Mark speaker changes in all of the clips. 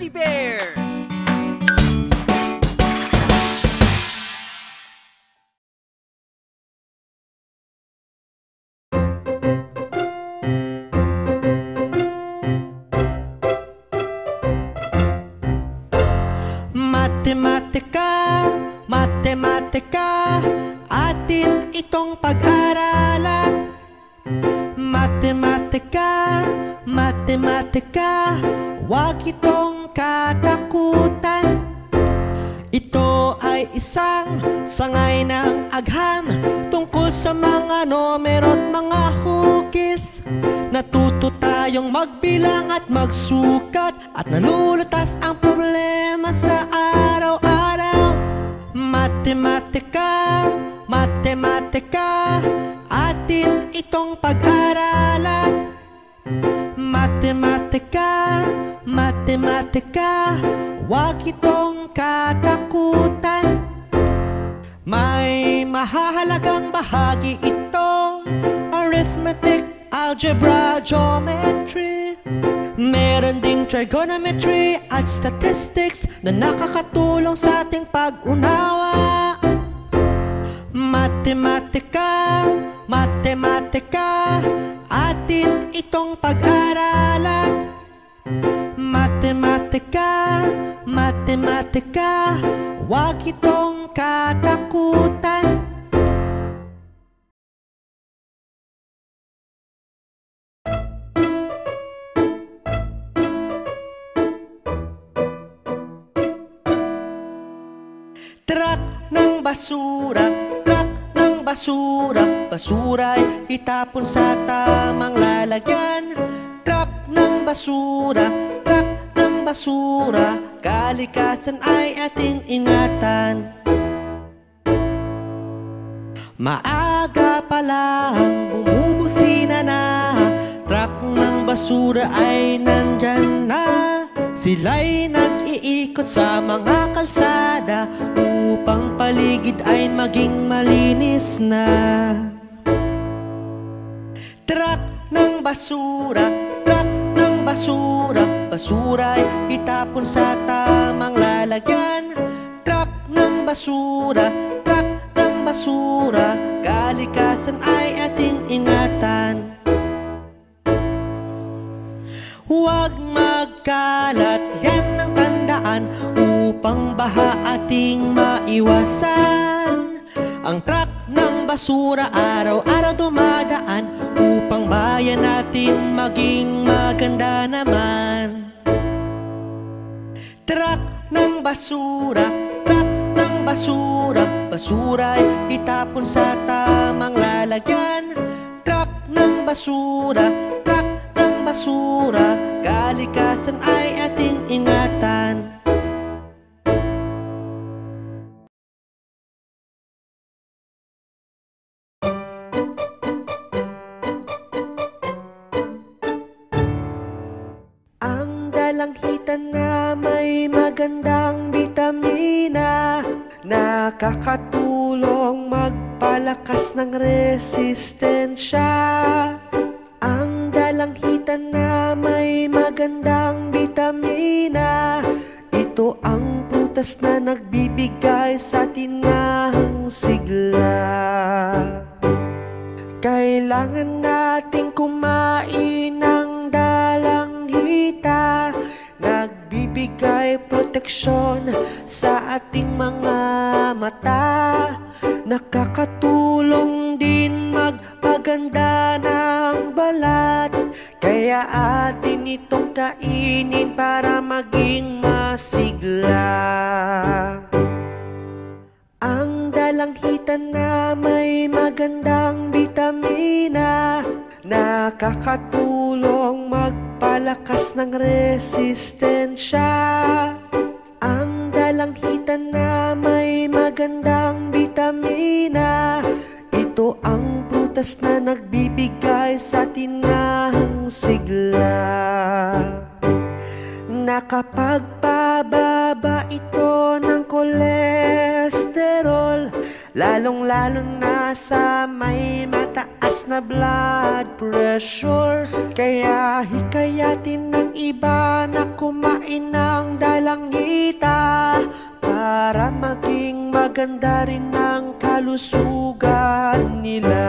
Speaker 1: Fuzzy Bear!
Speaker 2: Matematika, matematika, atin itong pag-aralan. Matematika, matematika, wag itong katakutan. Ito ay isang sangay ng agham tungkol sa mga numero at mga hugis. Natuto tayong magbilang at magsukat at nalulutas ang problema sa araw-araw. Matematika, matematika, atin itong pag-aralan. Matematika, matematika, wag itong katakutan. May mahahalagang bahagi ito, arithmetic, algebra, geometry. Meron ding trigonometry at statistics na nakakatulong sa ating pag-unawa. Matematika, matematika, atin itong pag-aralan. Matematika, matematika, wag itong katakutan. Truck ng basura, truck ng basura, basura'y itapon sa tamang lalagyan. Truck ng basura, truck ng basura, kalikasan ay ating ingatan. Maaga pa lang bumubusina na, truck ng basura ay nandyan na. Sila'y nag-iikot sa mga kalsada upang paligid ay maging malinis na. Truck ng basura, truck ng basura, basura'y itapon sa tamang lalagyan. Truck ng basura, truck ng basura, kalikasan ay ating ingatan. Huwag magkalat, yan ang tandaan, upang baha ating maiwasan. Ang truck ng basura araw-araw dumadaan, upang bayan natin maging maganda naman. Truck ng basura, truck ng basura, basura'y itapon sa tamang lalagyan. Truck ng basura, truck ng basura, kalikasan ay ating ingatan. Ang dalanghitan na may magandang bitamina, nakakatulong magpalakas ng resistensya. Ang dalanghitan na may magandang bitamina, ito ang prutas na nagbibigay sa atin ng sigla. Kailangan nating kumain ng dalanghita, nagbibigay proteksyon sa ating mga mata. Nakakatulong din magpaganda ng balat, kaya atin itong kainin para maging masigla. Ang dalanghitan na may magandang bitamina, nakakatulong magpalakas ng resistensya. Ang dalanghitan na may magandang bitamina, ito ang prutas na nagbibigay sa atin ng sigla. Nakapagpababa ito ng kolesterol, lalong-lalo na sa may mataas na blood pressure. Kaya hikayatin ng yung iba na kumain ng dalangita para maging maganda rin ang kalusugan nila.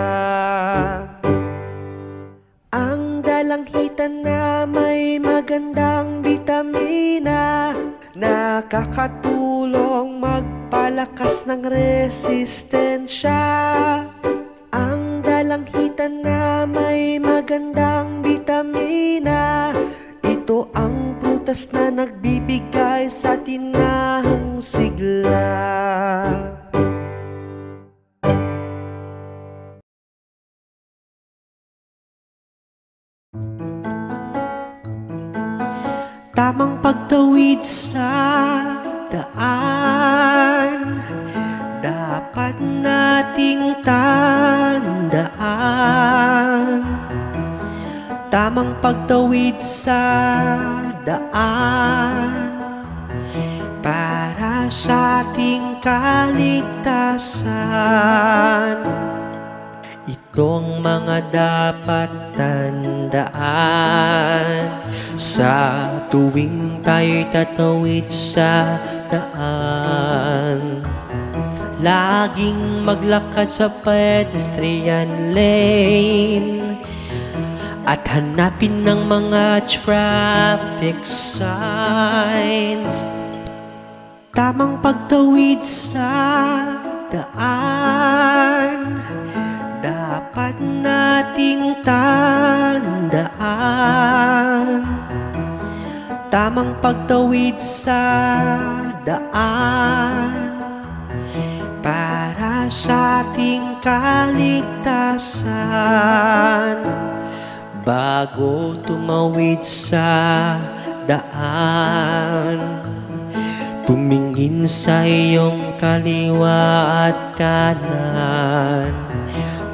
Speaker 2: Ang dalanghita na may magandang bitamina, nakakatulong magpalakas ng resistensya. Ang dalanghita na may magandang bitamina, ito ang prutas na nagbibigay sa tinahang sigla. Tamang pagtawid sa daan, dapat nating tandaan. Tamang pagtawid sa daan para sa ating kaligtasan. Itong mga dapat tandaan sa tuwing tayo'y tatawid sa daan. Laging maglakad sa pedestrian lane at hanapin ng mga traffic signs. Tamang pagtawid sa daan, dapat nating tandaan. Tamang pagtawid sa daan para sa ating kaligtasan. Bago tumawid sa daan, tumingin sa iyong kaliwa at kanan.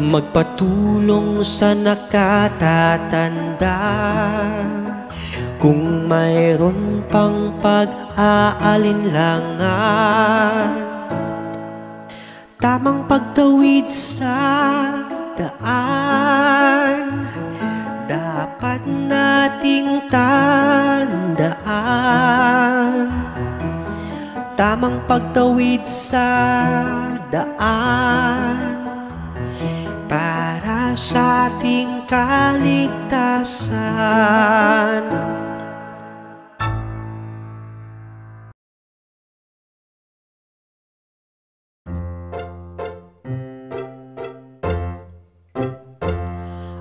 Speaker 2: Magpatulong sa nakatatanda kung mayroon pang pag-aalinlangan. Tamang pagtawid sa daan, dapat nating tandaan. Tamang pagtawid sa daan para sa ating kaligtasan.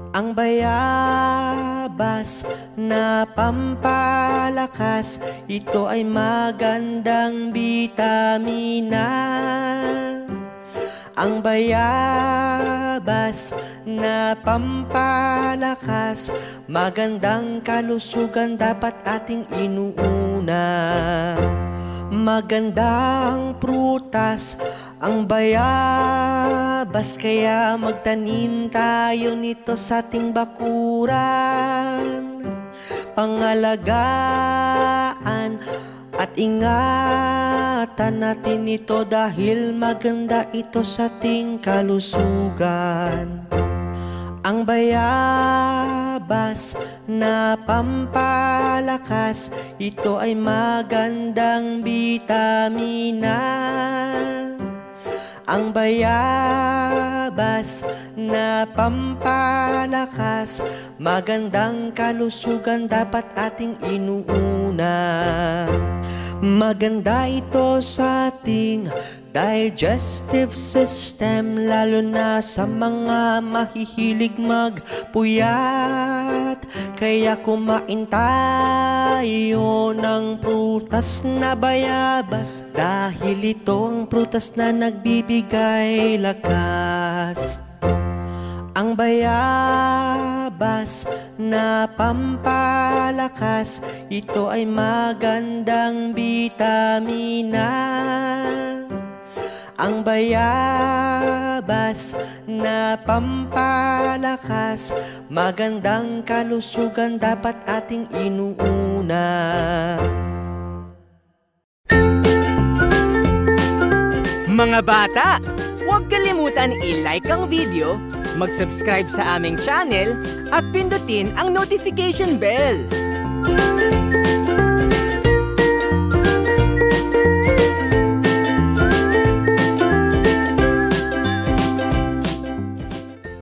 Speaker 2: Ang bayabas na pampalakas, ito ay magandang bitamina. Ang bayabas na pampalakas, magandang kalusugan dapat ating inuuna. Magandang prutas ang bayabas, kaya magtanim tayo nito sa ating bakuran. Pangalagaan at ingatan natin ito dahil maganda ito sa ating kalusugan. Ang bayabas na pampalakas, ito ay magandang bitamina. Ang bayabas na pampalakas, magandang kalusugan dapat ating inuuna. Maganda ito sa ating digestive system, lalo na sa mga mahihilig magpuyat. Kaya kumain tayo ng prutas na bayabas, dahil ito ang prutas na nagbibigay lakas. Ang bayabas na pampalakas, ito ay magandang bitamina. Ang bayabas na pampalakas, magandang kalusugan dapat ating inuuna.
Speaker 1: Mga bata, huwag kalimutan i-like ang video, mag-subscribe sa aming channel at pindutin ang notification bell.